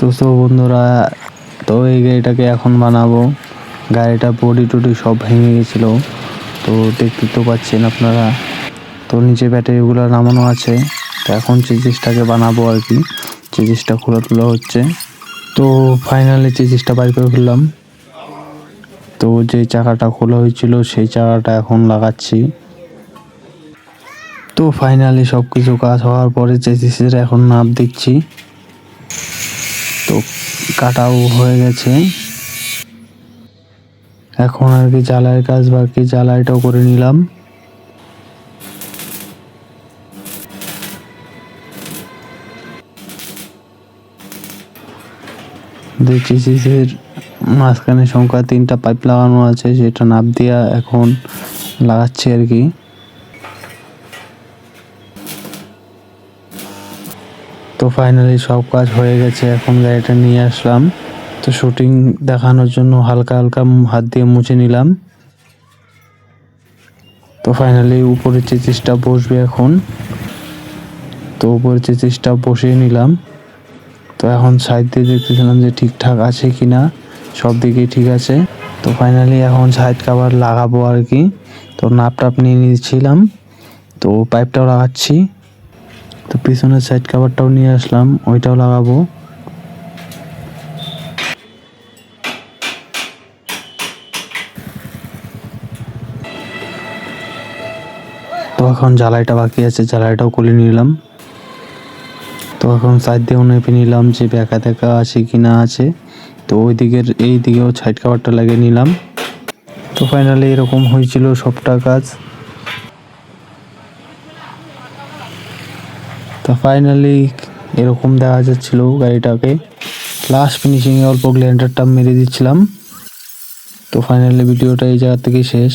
তো বন্ধুরা, তো এই গাড়িটাকে এখন বানাবো। গাড়িটা বডি টডি সব ভেঙে গেছিলো, তো দেখতে তো পাচ্ছেন আপনারা। তো নিচে ব্যাটারিগুলো নামানো আছে, তো এখন চেজিসটাকে বানাবো আর কি। চেজিসটা খোলা তোলা হচ্ছে, তো ফাইনালি চেজিসটা বাইর করে ফেললাম। তো যে চাকাটা খোলা হয়েছিল সেই চাকাটা এখন লাগাচ্ছি। তো ফাইনালি সব কিছু কাজ হওয়ার পরে চেজিসের এখন নাপ দিচ্ছি। তো কাটাও হয়ে গেছে, এখন আর কি জ্বালাইয়ের কাজ বাকি, জ্বালাইটাও করে নিলাম। চেসিসের মাঝখানে সংখ্যা 3টা পাইপ লাগানো আছে, সেটা নাপ দিয়া এখন লাগাচ্ছি আর কি। তো ফাইনালি সব কাজ হয়ে গেছে, এখন গাড়িটা নিয়ে আসলাম। তো শুটিং দেখানোর জন্য হালকা হালকা হাত দিয়ে মুছে নিলাম। তো ফাইনালি উপরে চেসিসটা বসবে এখন। তো উপরে চেসিসটা বসিয়ে নিলাম। তো এখন সাইড দিয়ে দেখতেছিলাম যে ঠিকঠাক আছে কিনা, সব দিকেই ঠিক আছে। তো ফাইনালি এখন সাইড কভার লাগাবো আর কি। তো নাপ টাপ নিয়ে নিয়েছিলাম, তো পাইপটাও লাগাচ্ছি। তো পিছনের সাইড কভারটাও নিয়ে আসলাম, ওইটাও লাগাবো। তো এখন জ্বালাইটা বাকি আছে, জ্বালাইটাও খুলে নিলাম। তো এখন সাইড দিয়েও নেপে নিলাম যে ব্যাকা দেখা আছে কি না আছে। তো ওই দিকের এই দিকেও সাইড কভারটা লাগিয়ে নিলাম। তো ফাইনালি এরকম হয়েছিল সবটা কাজ। তো ফাইনালি এরকম দেখা যাচ্ছিল গাড়িটাকে। লাস্ট ফিনিশিংয়ে অল্প গ্ল্যান্ডারটা মেরে দিচ্ছিলাম। তো ফাইনালি ভিডিওটা এই জায়গা থেকে শেষ।